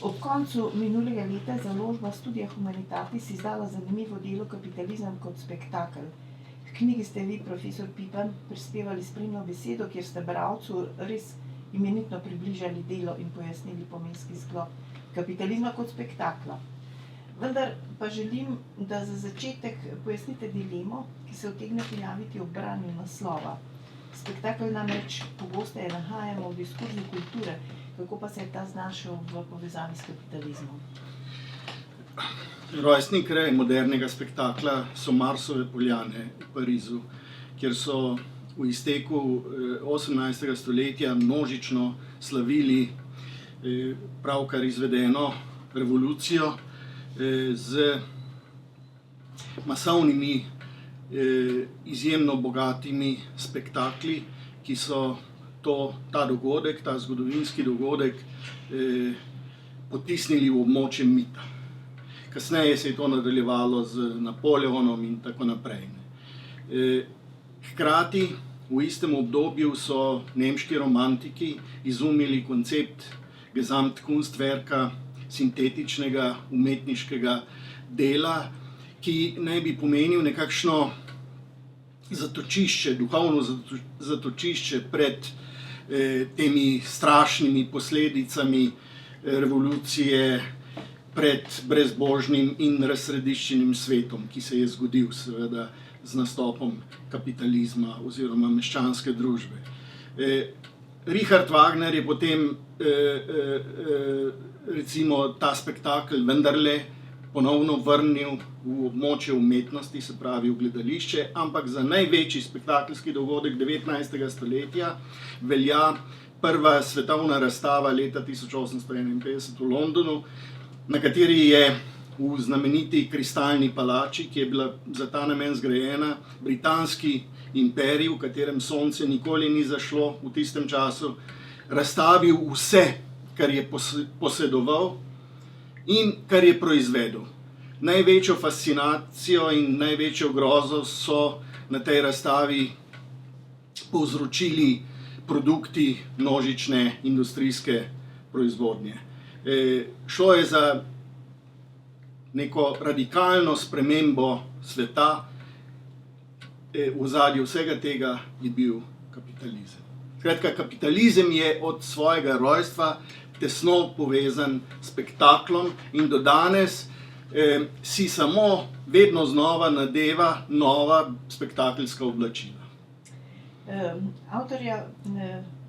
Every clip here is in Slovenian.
Ob koncu minulega leta je založba Studia Humanitatis izdala zanimivo delo Kapitalizem kot spektakel. V knjigi ste vi, profesor Pipan, prispevali spremno besedo, kjer ste bralcu res imenitno približali delo in pojasnili pomenski sklop kapitalizma kot spektakla. Vendar pa želim, da za začetek pojasnite dilemo, ki se utegne pojaviti ob branju naslova. Spektakel namreč pogosteje nahajamo v diskurzu kulture, kako pa se je ta znašel v povezavi s kapitalizmom? Rojstni kraj modernega spektakla so Marsove poljane v Parizu, kjer so v izteku 18. stoletja množično slavili pravkar izvedeno revolucijo z masovnimi, izjemno bogatimi spektakli, ki so ta dogodek, ta zgodovinski dogodek potisnili v območje mita. Kasneje se je to nadaljevalo z Napoleonom in tako naprej. Hkrati v istem obdobju so nemški romantiki izumili koncept Gesamtkunstwerka, sintetičnega umetniškega dela, ki naj bi pomenil nekakšno zatočišče, duhovno zatočišče pred temi strašnimi posledicami revolucije, pred brezbožnim in razsrediščenim svetom, ki se je zgodil seveda z nastopom kapitalizma oziroma meščanske družbe. Richard Wagner je potem recimo ta spektakel vendarle ponovno vrnil v območje umetnosti, se pravi v gledališče, ampak za največji spektakelski dogodek 19. stoletja velja prva svetovna razstava leta 1851 v Londonu, na kateri je v znameniti kristalni palači, ki je bila za ta namen zgrajena, britanski imperij, v katerem sonce nikoli ni zašlo v tistem času, razstavil vse, kar je posedoval in kar je proizvedel. Največjo fascinacijo in največjo grozo so na tej razstavi povzročili produkti množične industrijske proizvodnje. Šlo je za neko radikalno spremembo sveta, v ozadju vsega tega je bil kapitalizem. Skratka, kapitalizem je od svojega rojstva tesno povezan s spektaklom in do danes si samo vedno znova nadeva nova spektakelska oblačila. Avtorja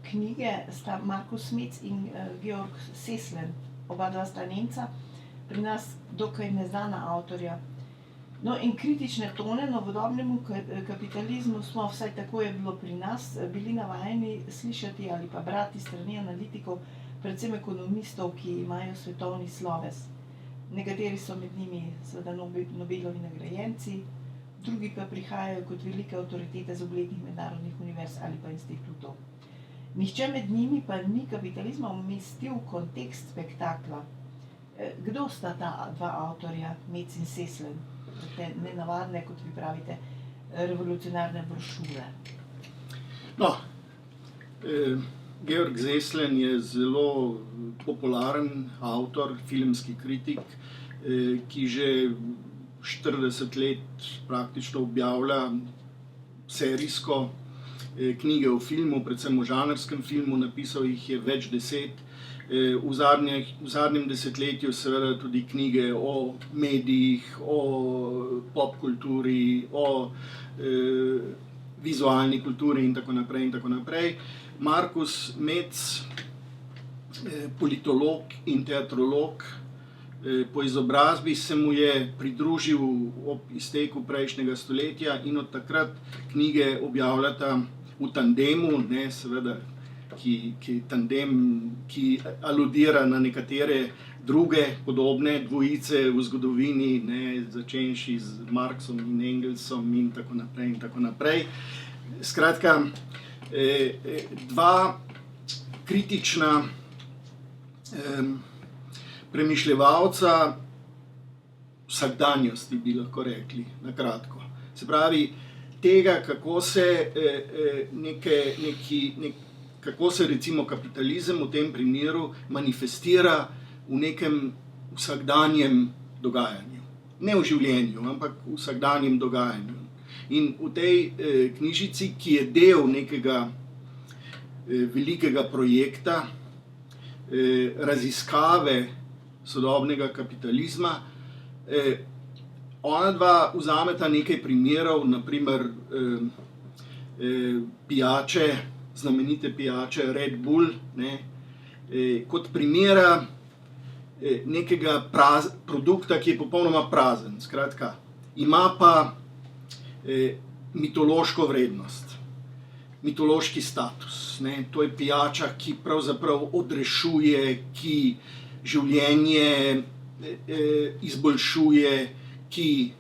knjige sta Markus Metz in Georg Seslen, oba dva sta Nemca, pri nas dokaj neznana avtorja. No, in kritične tone novodobnemu kapitalizmu smo, vsaj tako je bilo pri nas, bili navajeni slišati ali pa brati strani analitikov, predvsem ekonomistov, ki imajo svetovni sloves. Nekateri so med njimi seveda Nobelovi nagrajenci, drugi pa prihajajo kot velike avtoritete z uglednih mednarodnih univerz ali pa institutov. Nihče med njimi pa ni kapitalizma umestil v kontekst spektakla. Kdo sta ta dva avtorja, Metz in Seslen, te nenavadne, kot vi pravite, revolucionarne brošure? No, Georg Seslen je zelo popularen avtor, filmski kritik, ki že 40 let praktično objavlja serijsko knjige o filmu, predvsem o žanrskem filmu, napisal jih je več deset. V zadnjem desetletju seveda tudi knjige o medijih, o popkulturi, o vizualni kulturi in tako naprej in tako naprej. Markus Metz, politolog in teatrolog, po izobrazbi se mu je pridružil ob izteku prejšnjega stoletja in od takrat knjige objavljata v tandemu, ne, seveda, ki aludira na nekatere druge podobne dvojice v zgodovini, ne, začenši z Marxom in Engelsom in tako naprej in tako naprej. Skratka, dva kritična premišljevalca vsakdanjosti, bi lahko rekli, na kratko. Se pravi, tega, kako se recimo kapitalizem v tem primeru manifestira v nekem vsakdanjem dogajanju. Ne v življenju, ampak v vsakdanjem dogajanju. In v tej knjižici, ki je del nekega velikega projekta raziskave sodobnega kapitalizma, ona dva vzameta nekaj primerov, naprimer pijače, znamenite pijače Red Bull, ne, kot primera nekega produkta, ki je popolnoma prazen. Skratka, ima pa mitološko vrednost, mitološki status. Ne. To je pijača, ki pravzaprav odrešuje, ki življenje izboljšuje, ki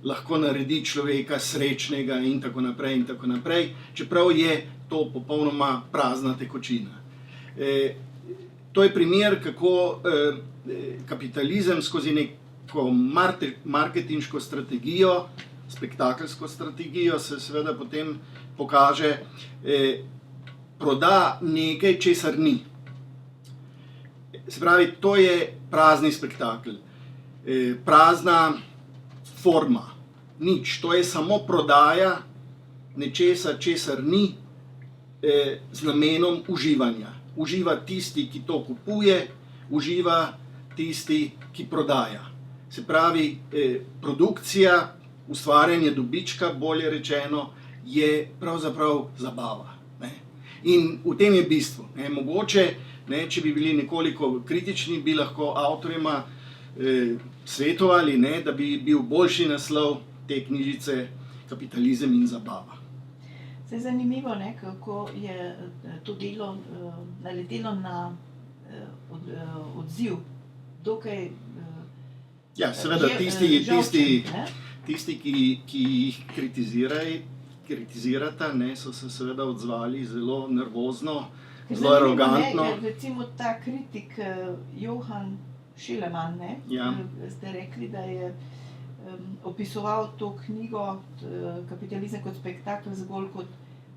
lahko naredi človeka srečnega in tako naprej in tako naprej, čeprav je to popolnoma prazna tekočina. To je primer, kako kapitalizem skozi neko marketinško strategijo, spektakelsko strategijo se seveda potem pokaže, proda nekaj, česar ni. Se pravi, to je prazni spektakel, prazna forma, nič. To je samo prodaja nečesa, česar ni, z namenom uživanja. Uživa tisti, ki to kupuje, uživa tisti, ki prodaja. Se pravi, produkcija, ustvarjanje dobička, bolje rečeno, je pravzaprav zabava. Ne. In v tem je bistvo. Ne. Mogoče, ne, če bi bili nekoliko kritični, bi lahko avtorima svetovali, ne, da bi bil boljši naslov te knjižice Kapitalizem in zabava. Se je zanimivo, ne, kako je to delo naletelo na odziv, dokaj ja, seveda, tisti, ki jih kritizirata, ne, so se seveda odzvali zelo nervozno, zelo arogantno. Recimo ta kritik Johan Schellemann, ne, ja. Ste rekli, da je opisoval to knjigo Kapitalizem kot spektakel zgolj kot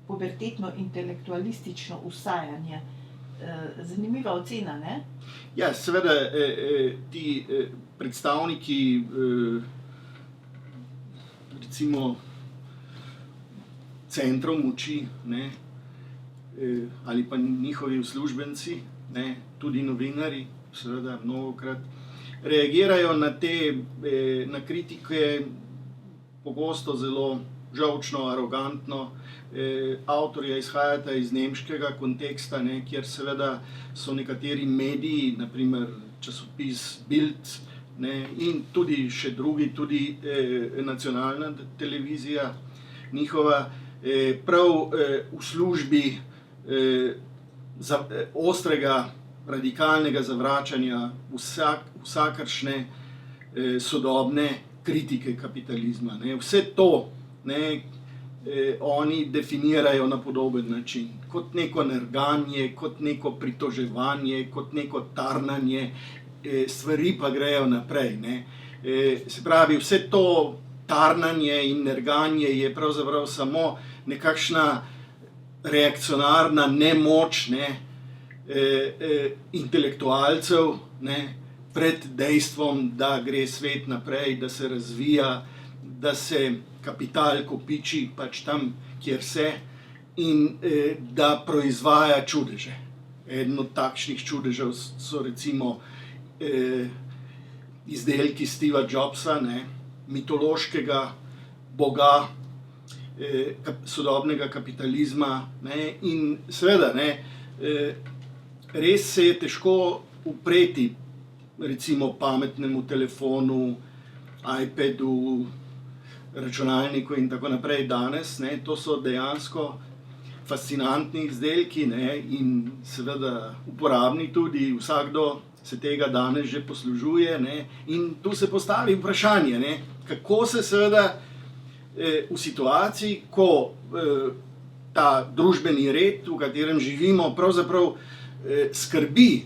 pubertetno intelektualistično usajanje. Zanimiva ocena, ne? Ja, seveda, ti predstavniki, recimo, centrov moči, ne, ali pa njihovi uslužbenci, ne, tudi novinarji, seveda, mnogokrat, reagirajo na kritike pogosto zelo žolčno, arogantno. Avtorja izhajata iz nemškega konteksta, ne, kjer seveda so nekateri mediji, naprimer časopis Bild, ne, in tudi še drugi, tudi nacionalna televizija njihova, prav v službi ostrega, radikalnega zavračanja vsakršne sodobne kritike kapitalizma. Ne. Vse to, ne, oni definirajo na podoben način, kot neko nerganje, kot neko pritoževanje, kot neko tarnanje, stvari pa grejo naprej. Ne. Se pravi, vse to tarnanje in nerganje je pravzaprav samo nekakšna reakcionarna nemoč, ne, intelektualcev, ne, pred dejstvom, da gre svet naprej, da se razvija, da se kapital kopiči pač tam, kjer se, in da proizvaja čudeže. Eden od takšnih čudežev so recimo izdelki Steva Jobsa, ne, mitološkega boga sodobnega kapitalizma, ne, in seveda, ne, res se je težko upreti recimo pametnemu telefonu, iPadu, računalniku in tako naprej danes, ne, to so dejansko fascinantni izdelki, ne, in seveda uporabni tudi, vsakdo se tega danes že poslužuje, ne, in tu se postavi vprašanje, ne, kako se seveda v situaciji, ko ta družbeni red, v katerem živimo, pravzaprav skrbi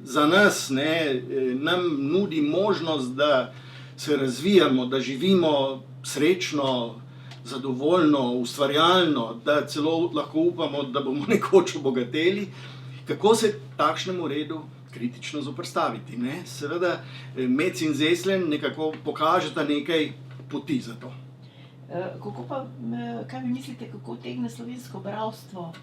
za nas, ne, nam nudi možnost, da se razvijamo, da živimo srečno, zadovoljno, ustvarjalno, da celo lahko upamo, da bomo nekoč obogateli, kako se takšnemu redu kritično zoperstaviti. Ne? Seveda, Metz in Zeslen nekako pokažeta nekaj poti za to. Kako pa, kaj vi mislite, kako tegne slovensko bralstvo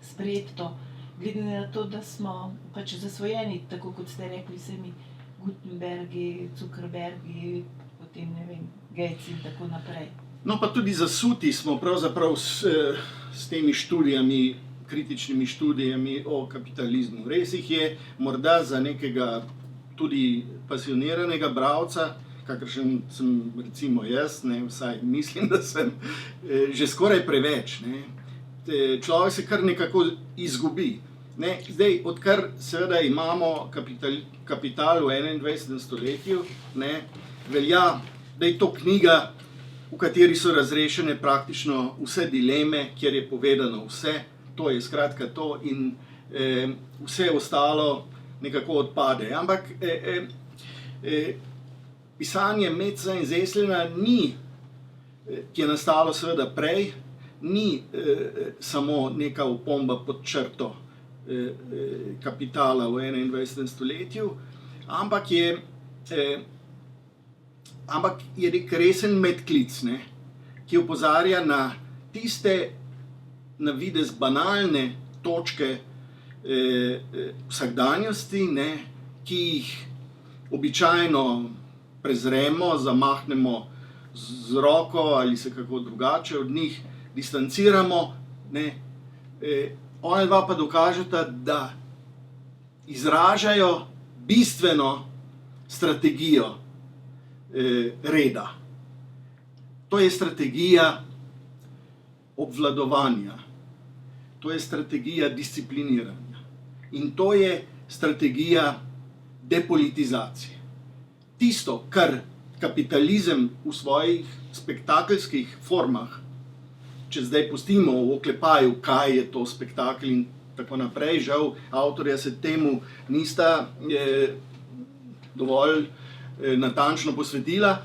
sprejeti to, glede na to, da smo pač zasvojeni, tako kot ste rekli, vsemi Gutenbergi, Zuckerbergi, potem ne vem, Gates in tako naprej. No, pa tudi zasuti smo pravzaprav s temi študijami, kritičnimi študijami o kapitalizmu. Res jih je morda za nekega tudi pasioniranega bralca, kakršen sem recimo jaz, ne, vsaj mislim, da sem že skoraj preveč. Ne. Človek se kar nekako izgubi. Ne. Zdaj, odkar seveda imamo kapital v 21. stoletju, ne, velja, da je to knjiga, v kateri so razrešene praktično vse dileme, kjer je povedano vse, to je skratka to in vse ostalo nekako odpade. Ampak pisanje Metza in Zeslena ni, ki je nastalo seveda prej, ni samo neka opomba pod črto kapitala v 21. stoletju, ampak je nek resen medklic, ne, ki opozarja na tiste na videz banalne točke vsakdanjosti, ne, ki jih običajno prezremo, zamahnemo z roko ali se kako drugače od njih distanciramo. Ne. Ona dva pa dokažeta, da izražajo bistveno strategijo reda. To je strategija obvladovanja, to je strategija discipliniranja in to je strategija depolitizacije. Tisto, kar kapitalizem v svojih spektakelskih formah, če zdaj pustimo v oklepaju, kaj je to spektakel in tako naprej, žal avtorja se temu nista dovolj natančno posvetila.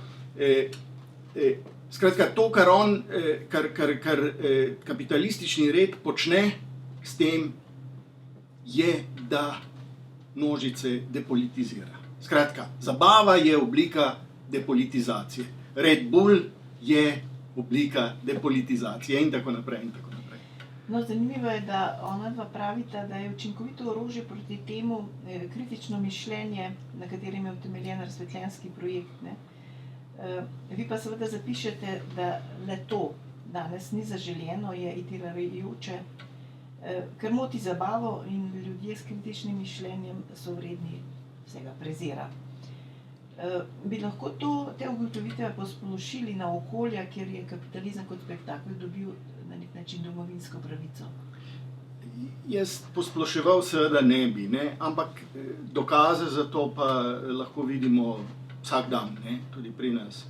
Skratka, to, kar kapitalistični red počne s tem, je, da množice depolitizira. Skratka, zabava je oblika depolitizacije. Red Bull je oblika depolitizacije in tako naprej in tako naprej. No, zanimivo je, da ona dva pravita, da je učinkovito orožje proti temu kritično mišljenje, na katerem je utemeljen razsvetljenski projekt. Ne? Vi pa seveda zapišete, da le to danes ni zaželjeno, je itirajoče, ker moti zabavo in ljudje s kritičnim mišljenjem so vredni vsega prezira. Bi lahko te ugotovitve posplošili na okolja, kjer je kapitalizem kot spektakel dobil na nek način domovinsko pravico? Jaz posploševal seveda ne bi, ne? Ampak dokaze za to pa lahko vidimo vsak dan, ne? Tudi pri nas.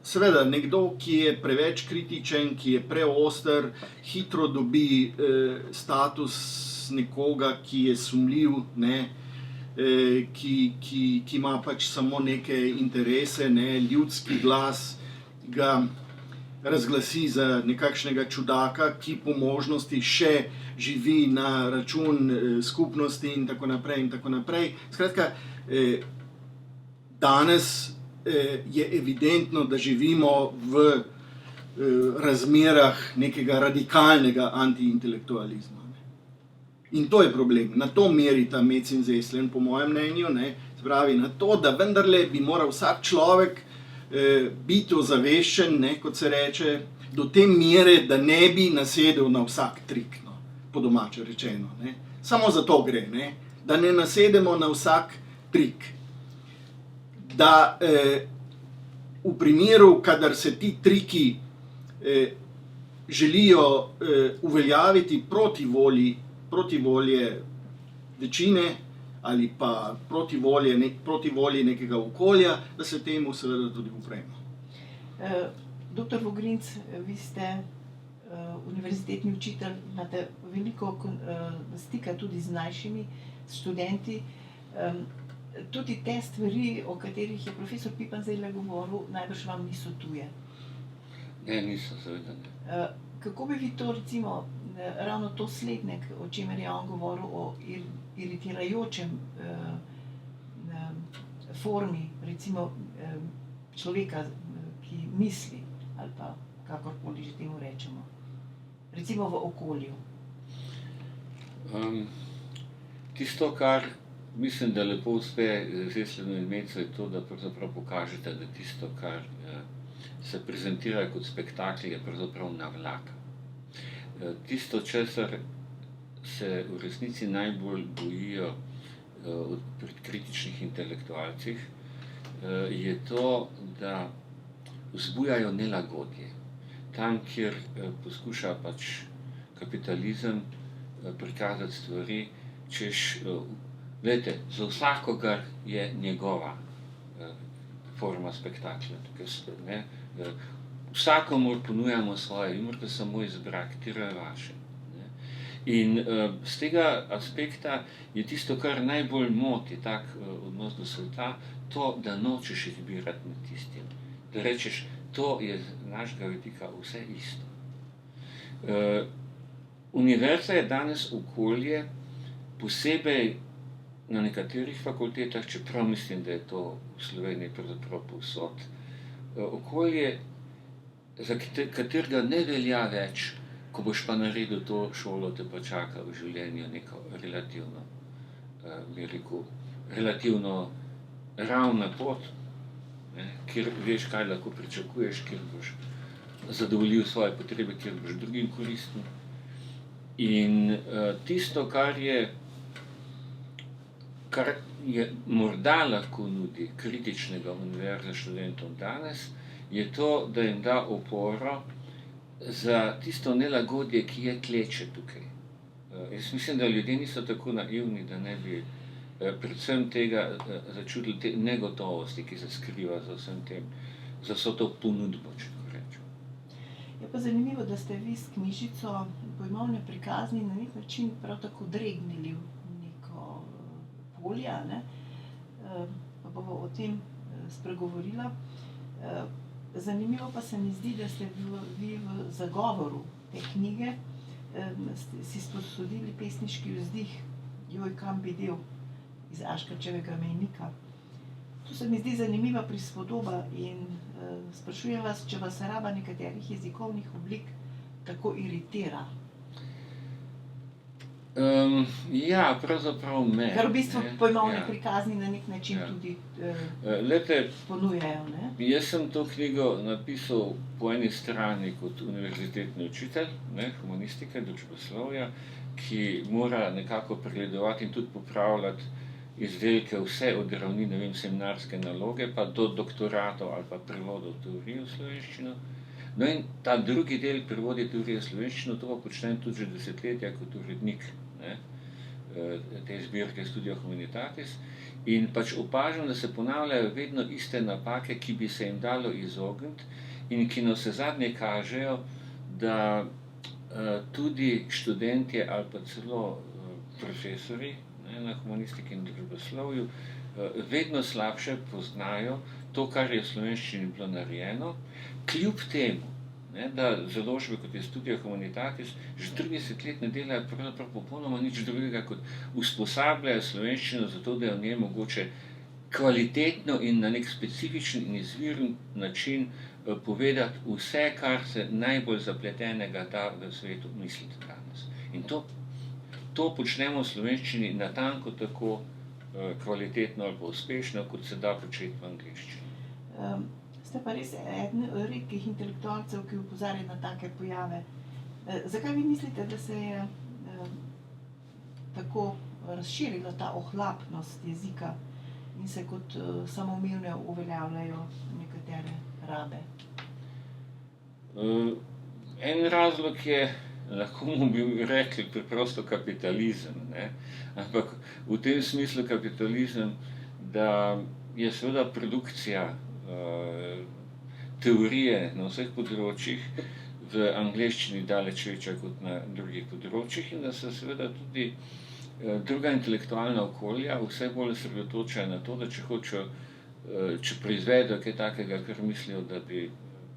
Seveda, nekdo, ki je preveč kritičen, ki je preoster, hitro dobi status nekoga, ki je sumljiv, ne? Ki ima pač samo neke interese, ne? Ljudski glas ga razglasi za nekakšnega čudaka, ki po možnosti še živi na račun skupnosti in tako naprej in tako naprej. Skratka, danes je evidentno, da živimo v razmerah nekega radikalnega antiintelektualizma. In to je problem. Na to merita Metz in Zeslen, po mojem mnenju, ne, spravi na to, da vendarle bi moral vsak človek biti ozaveščen, ne, kot se reče, do te mere, da ne bi nasedel na vsak trik, no, po domače rečeno. Ne. Samo za to gre, ne, da ne nasedemo na vsak trik. Da v primeru, kadar se ti triki želijo uveljaviti proti volje večine ali pa proti volji nekega okolja, da se temu seveda tudi upremo. Doktor Vogrinc, vi ste univerzitetni učitelj, imate veliko stika tudi z mlajšimi študenti. Tudi te stvari, o katerih je profesor Pipan zdajle govoril, najbrž vam niso tuje. Ne, niso, seveda ne. Kako bi vi to recimo ravno to slednje, o čemer je on govoril, o iritirajočem formi, recimo človeka, ki misli, ali pa kakorkoli že temu rečemo, recimo v okolju. Tisto, kar mislim, da lepo uspe Seslenu in Metzu, je to, da pravzaprav pokažete, da tisto, kar se prezentira kot spektakl, je pravzaprav navlaka. Tisto, česar se v resnici najbolj bojijo pri kritičnih intelektualcih, je to, da vzbujajo nelagodje. Tam, kjer poskuša pač kapitalizem prikazati stvari, češ, glejte, za vsakogar je njegova forma spektakla. Vsakomur ponujamo svoje, vi morate samo izbrati, katero je vaše. In z tega aspekta je tisto, kar najbolj moti tak odnos do sveta, to, da nočeš izbirati med tistim. Da rečeš, to je z našega vidika vse isto. Univerza je danes okolje, posebej na nekaterih fakultetah, čeprav mislim, da je to v Sloveniji pravzaprav povsod, okolje, za katerega ne velja več, ko boš pa naredil to šolo, te pa čaka v življenju neko relativno ravna pot, kjer veš, kaj lahko pričakuješ, kjer boš zadovoljil svoje potrebe, kjer boš drugim koristen. In tisto, kar je morda lahko nudi kritičnega univerza študentom danes, je to, da jim da oporo za tisto nelagodje, ki je tleče tukaj. Jaz mislim, da ljudje niso tako naivni, da ne bi predvsem tega začutili te negotovosti, ki se skriva za vsem tem, za vso to ponudbo, če tako rečem. Je pa zanimivo, da ste vi s knjižico Pojmovne prikazni na nek način prav tako dregnili v neko polje, ne? Pa bomo o tem spregovorila. Zanimivo pa se mi zdi, da ste vi v zagovoru te knjige si sposodili pesniški vzdih Joj, kam bi del iz Aškerčevega mejnika. To se mi zdi zanimiva prispodoba in sprašujem vas, če vas raba nekaterih jezikovnih oblik tako iritira. Ja, pravzaprav me. Kar v bistvu pojmovne prikazni na nek način tudi ponujajo, ne? Jaz sem to knjigo napisal po eni strani kot univerzitetni učitelj, humanistike, družboslovja, ki mora nekako pregledovati in tudi popravljati izdelke vse od ravni, seminarske naloge, pa do doktoratov ali pa prevodov teorije v slovenščino. No in ta drugi del prevodi teorije v slovenščino, to pa počnem tudi že desetletja kot urednik te zbirke Studio Humanitatis. In pač opažam, da se ponavljajo vedno iste napake, ki bi se jim dalo izogniti in ki navsezadnje kažejo, da tudi študentje ali pa celo profesorji na humanistiki in družboslovju vedno slabše poznajo to, kar je v slovenščini bilo narejeno, kljub temu, da založbe kot je Studio Humanitatis že 30 let ne delajo pravzaprav popolnoma nič drugega, kot usposabljajo slovenščino zato, da je v njej mogoče kvalitetno in na nek specifičen in izviren način povedati vse, kar se najbolj zapletenega da v svetu misliti danes. In to počnemo v slovenščini natanko tako kvalitetno ali pa uspešno, kot se da početi v angleščini. Ste pa res eden redkih intelektualcev, ki opozarja na take pojave. Zakaj vi mislite, da se je tako razširila ta ohlapnost jezika in se kot samoumevne uveljavljajo nekatere rabe? En razlog je, lahko mu bi rekli preprosto kapitalizem, ampak v tem smislu kapitalizem, da je seveda produkcija teorije na vseh področjih v angleščini daleč večja kot na drugih področjih in da se seveda tudi druga intelektualna okolja vse bolj osredotočajo na to, da če proizvedejo kaj takega, kar mislijo, da bi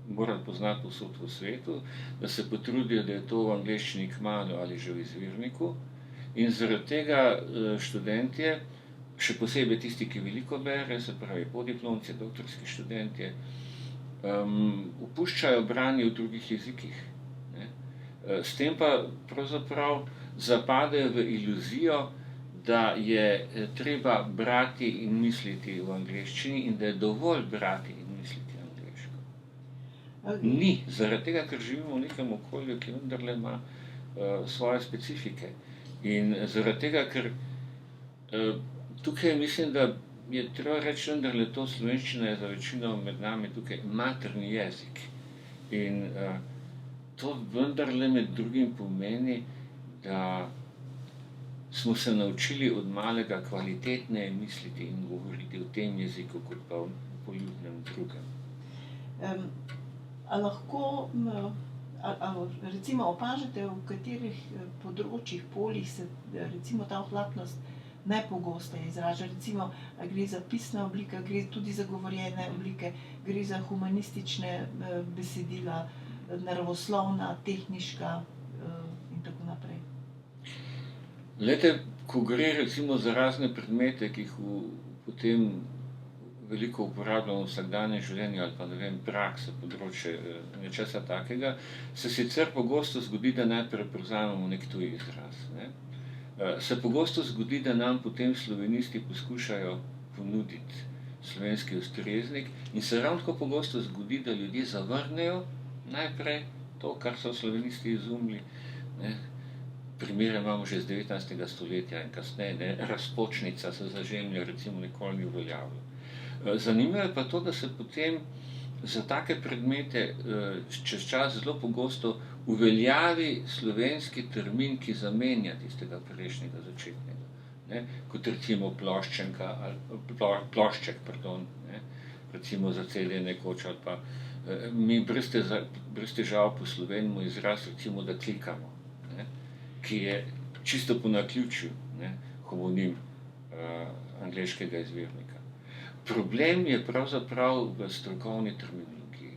morali poznati povsod v svetu, da se potrudijo, da je to v angleščini kmalu ali že v izvirniku. In zaradi tega študentje, še posebej tisti, ki veliko bere, se pravi podiplomci, doktorski študentje, opuščajo branje v drugih jezikih. S tem pa pravzaprav zapadejo v iluzijo, da je treba brati in misliti v angleščini in da je dovolj brati in misliti angleško. Ni, zaradi tega, ker živimo v nekem okolju, ki vendarle ima svoje specifike. In zaradi tega, ker tukaj mislim, da je treba reči vendarle to, slovenščina je za večino med nami tukaj materni jezik. In to vendarle med drugim pomeni, da smo se naučili od malega kvalitetneje misliti in govoriti v tem jeziku, kot pa v poljubnem drugem. A lahko, recimo opažate, v katerih področjih, poljih se recimo ta ohlapnost najpogosteje izraža? Recimo, gre za pisne oblike, gre tudi za govorjene oblike, gre za humanistične besedila, naravoslovna, tehniška in tako naprej. Glejte, ko gre recimo za razne predmete, ki jih potem veliko uporabljamo v vsakdanjem življenju ali pa ne vem, prakse, področje nečesa takega, se sicer pogosto zgodi, da najprej prevzamemo nek tuji izraz. Se pogosto zgodi, da nam potem slovenisti poskušajo ponuditi slovenski ustreznik in se ravno tako pogosto zgodi, da ljudje zavrnejo najprej to, kar so slovenisti izumili. Primere imamo že iz 19. stoletja in kasneje, razpočnica se za Žemljo recimo nikoli ni uveljavila. Zanimivo je pa to, da se potem za take predmete čez čas zelo pogosto uveljavi slovenski termin, ki zamenja tistega prejšnjega začetnega. Kot recimo ploščenka, plošček, recimo za celje nekoč, ali pa mi brez težav poslovenimo izraz, recimo, da klikamo, ki je čisto po naključju homonim angleškega izvirnika. Problem je pravzaprav v strokovni terminologiji.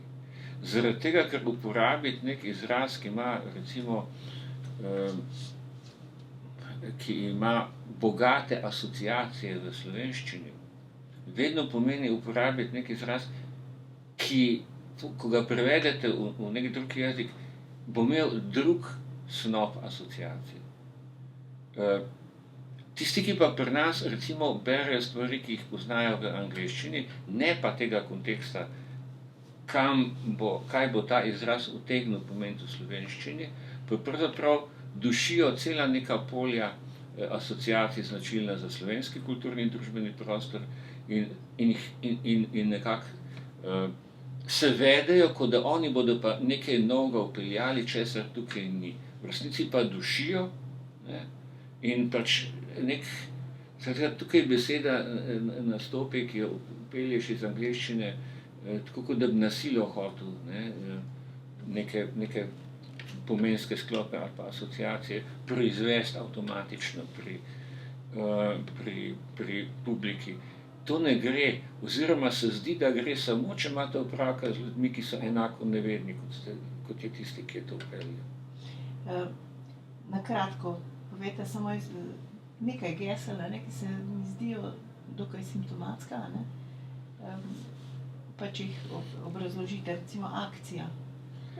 Zaradi tega, ker uporabiti nek izraz, ki ima recimo ki ima bogate asociacije v slovenščini, vedno pomeni uporabiti nek izraz, ki, ko ga prevedete v nek drug jezik, bo imel drug snop asociacij. Tisti, ki pa pri nas recimo berejo stvari, ki jih poznajo v angleščini, ne pa tega konteksta, kaj bo ta izraz utegnil pomeniti v slovenščini, pa pravzaprav dušijo cela neka polja asociacij značilna za slovenski kulturni in družbeni prostor in nekako se vedejo, kot da oni bodo pa nekaj novega vpeljali, česar tukaj ni. V resnici pa dušijo in pač tukaj beseda nastopi, ki jo vpelješ iz angleščine, tako kot da bi na silo hotel neke pomenske sklope ali pa asociacije proizvesti avtomatično pri publiki. To ne gre, oziroma se zdi, da gre samo, če imate opravka z ljudmi, ki so enako nevedni, kot je tisti, ki je to vpeljal. Na kratko, povejte samo nekaj gesel, ki se mi zdijo dokaj simptomatska, pa če jih obrazložite, recimo akcija.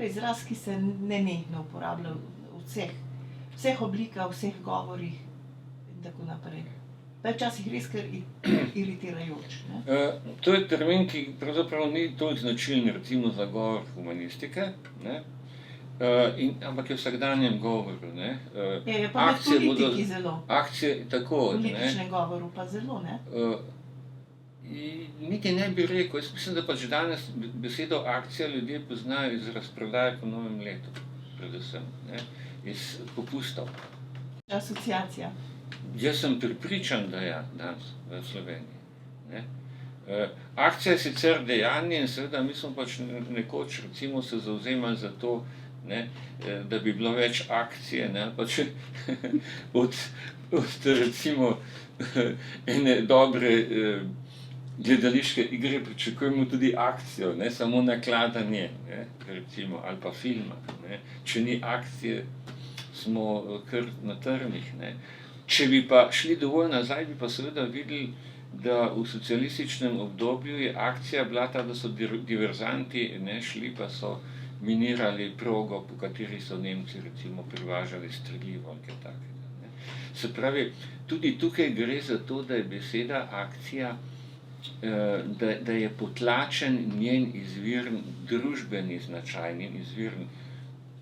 Izraz, ki se nenehno uporablja v vseh oblikah, v vseh govorih in tako naprej. Pa je včasih res kar iritirajoč. To je termin, ki pravzaprav ni toliko značilen recimo za govor humanistike, ampak je v vsakdanjem govoru. Je pa v politiki zelo. Akcije, tako. V političnem govoru pa zelo, ne? Niti ne bi rekel, jaz mislim, da pač danes besedo akcija ljudje poznajo iz razprodaje po novem letu, predvsem, iz popustov. Asociacija. Jaz sem prepričan, da je danes v Sloveniji. Akcija je sicer dejanje in seveda mi smo pač nekoč recimo se zavzemali za to, da bi bilo več akcije, pač od recimo ene dobre gledališke igre pričakujemo tudi akcijo, ne samo nakladanje, ne, recimo, ali pa filma. Ne. Če ni akcije, smo kar na trnih. Ne. Če bi pa šli dovolj nazaj, bi pa seveda videli, da v socialističnem obdobju je akcija bila ta, da so diverzanti šli pa so minirali progo, po kateri so Nemci recimo privažali strelivo ali kaj takega. Ne. Se pravi, tudi tukaj gre za to, da je beseda akcija, da je potlačen njen izvirn družbeni značaj, njen izvirn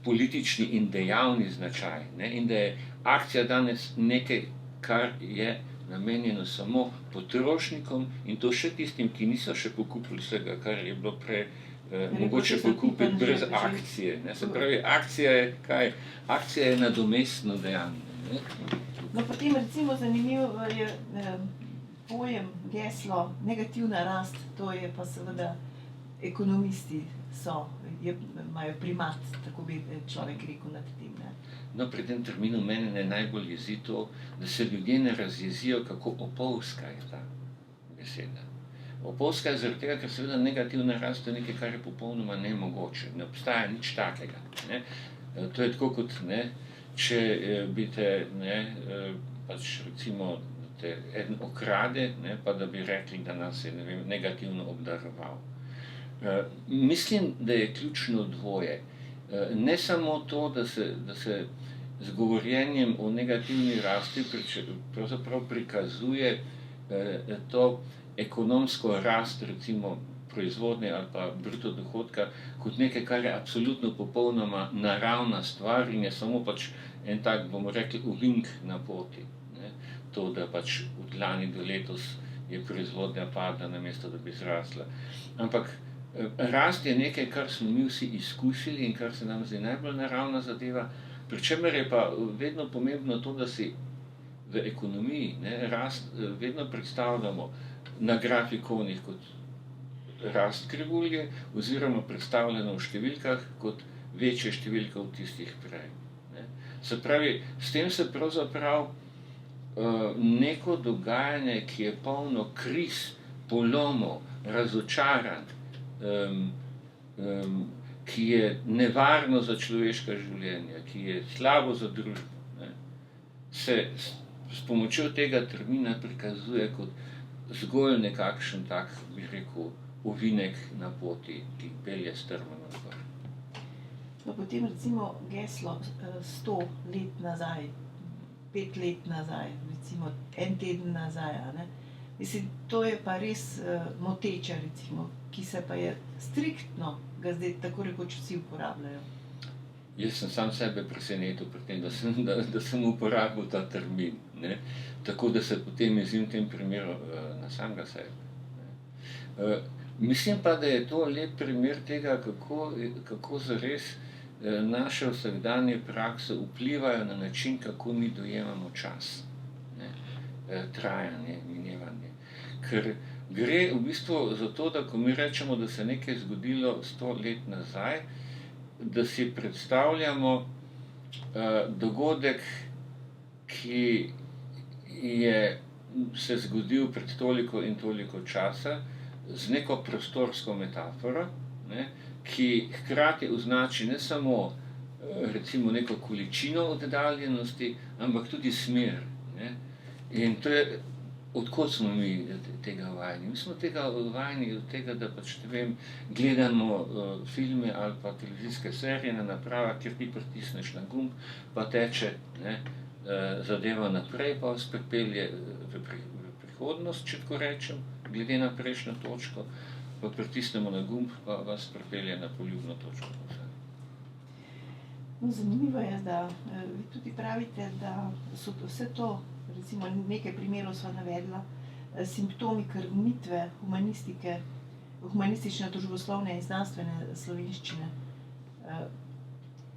politični in dejavni značaj. Ne. In da je akcija danes nekaj, kar je namenjeno samo potrošnikom in to še tistim, ki niso še pokupili vsega, kar je bilo prej mogoče pokupiti brez akcije. Ne. Se pravi, akcija je kaj? Akcija je nadomestno dejanje. Ne. No, potem recimo zanimivo je pojem, geslo, negativna rast, to je pa seveda ekonomisti imajo primat, tako bi človek rekel nad tem. Ne. No, pri tem terminu mene najbolj jezi to, da se ljudje ne razjezijo, kako opolska je ta beseda. Opolska je zaradi tega, ker seveda negativna rast je nekaj, kar je popolnoma nemogoče. Ne obstaja nič takega. Ne. To je tako kot, ne, če bi te, pač recimo, te eden okrade, ne, pa da bi rekli, da nas je, ne vem, negativno obdaroval. Mislim, da je ključno dvoje. Ne samo to, da se z govorjenjem o negativni rasti pravzaprav prikazuje to ekonomsko rast, recimo proizvodnje ali pa bruto dohodka, kot nekaj, kar je absolutno popolnoma naravna stvar in je samo pač en tak, bomo rekli, uvink na poti. Ne. To, da pač od lani do letos je proizvodnja padla, namesto da bi zrasla. Ampak rast je nekaj, kar smo mi vsi izkusili in kar se nam zdi najbolj naravna zadeva, pri čemer je pa vedno pomembno to, da si v ekonomiji rast vedno predstavljamo na grafikonih kot rast krivulje oziroma predstavljeno v številkah kot večje številke od tistih prej. Ne. Se pravi, s tem se pravzaprav neko dogajanje, ki je polno kriz, polomov, razočaranj, ki je nevarno za človeška življenja, ki je slabo za družbo, ne, se s pomočjo tega termina prikazuje kot zgolj nekakšen tak, bi rekel, ovinek na poti, ki pelje strmo navzgor. No, potem recimo geslo 100 let nazaj, 5 let nazaj, recimo en teden nazaj, ne? Mislim, to je pa res moteče, recimo, ki se pa je striktno ga zdaj tako rekoč vsi uporabljajo. Jaz sem sam sebe presenetil pri tem, da sem uporabil ta termin, ne? Tako da se potem jezim v tem primeru na samega sebe. Mislim pa, da je to lep primer tega, kako zares naše vsakdanje prakse vplivajo na način, kako mi dojemamo čas, ne? Trajanje, minevanje. Ker gre v bistvu za to, da ko mi rečemo, da se nekaj zgodilo 100 let nazaj, da si predstavljamo dogodek, ki je se zgodil pred toliko in toliko časa, z neko prostorsko metaforo, ne, ki hkrati označi ne samo recimo neko količino oddaljenosti, ampak tudi smer. Ne. In to je, odkot smo mi tega vajeni? Mi smo tega vajeni od tega, da pač, ne vem, gledamo filme ali pa televizijske serije na napravah, kjer ti pritisneš na gumb, pa teče zadeva naprej, pa vas pripelje v prihodnost, če tako rečem, glede na prejšnjo točko, pa pritisnemo na gumb, pa vas pripelje na poljubno točko. No, zanimivo je, da vi tudi pravite, da so vse to, recimo nekaj primerov sva navedla, simptomi krnitve humanistike, humanistične, družboslovne in znanstvene slovenščine.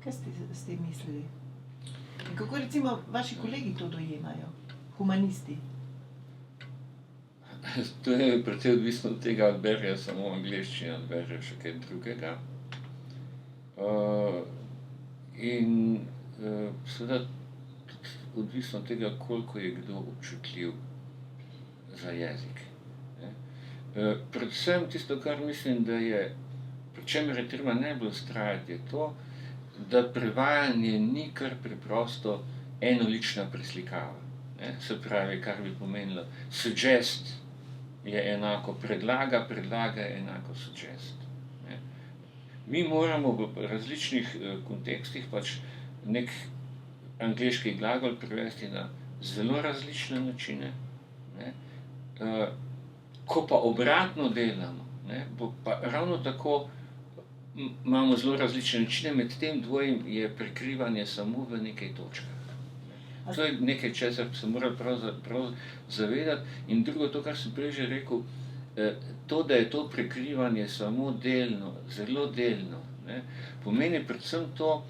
Kaj ste s tem mislili? In kako recimo vaši kolegi to dojemajo, humanisti? To je precej odvisno od tega, ali berejo samo angleščino, ali berejo še kaj drugega. In seveda odvisno od tega, koliko je kdo občutljiv za jezik. Predvsem tisto, kar mislim, da je, pri čemer je treba najbolj vztrajati, je to, da prevajanje ni kar preprosto enolična preslikava. Ne? Se pravi, kar bi pomenilo suggest je enako predlaga, predlaga je enako suggest. Ne? Mi moramo v različnih kontekstih pač nek angleški glagol prevesti na zelo različne načine. Ne? Ko pa obratno delamo, ne, bo pa ravno tako imamo zelo različne načine, med tem dvojim je prekrivanje samo v nekaj točkah. To je nekaj, česar se mora prav zavedati. In drugo, to, kar sem prej že rekel, to, da je to prekrivanje samo delno, zelo delno, ne, pomeni predvsem to,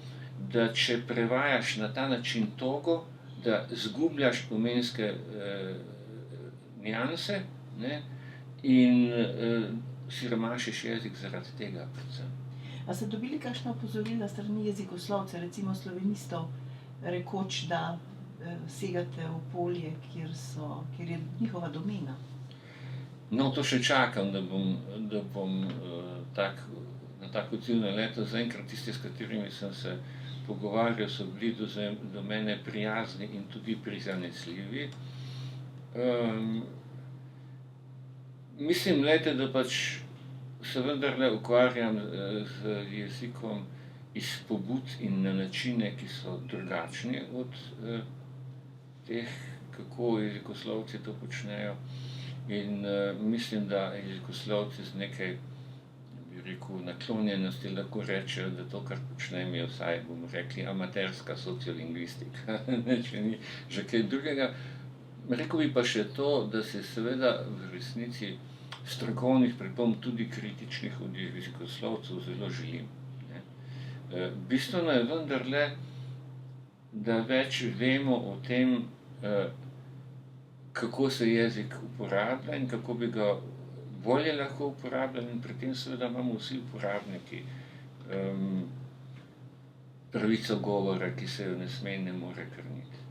da če prevajaš na ta način togo, da zgubljaš pomenske nianse, ne, in siromašiš jezik zaradi tega predvsem. A ste dobili kakšna opozorila strani jezikoslovcev, recimo slovenistov, rekoč, da segate v polje, kjer je njihova domena? No, to še čakam, da bom na tak odziv naletel. Zaenkrat tisti, s katerimi sem se pogovarjal, so bili do mene prijazni in tudi prizanesljivi. Mislim, da pač se vendarle ukvarjam z jezikom iz pobud in na načine, ki so drugačni od teh, kako jezikoslovci to počnejo. In mislim, da jezikoslovci z nekaj, bi rekel, naklonjenosti lahko rečejo, da to, kar počnem, je vsaj, bomo rekli, amaterska sociolingvistika, če ni že kaj drugega. Rekel bi pa še to, da se seveda v resnici strokovnih pripomb, tudi kritičnih od jezikoslovcev, zelo želim. Bistveno je vendarle, da več vemo o tem, kako se jezik uporablja in kako bi ga bolje lahko uporabljali, in pri tem seveda imamo vsi uporabniki pravico govora, ki se jo ne sme in ne more krniti.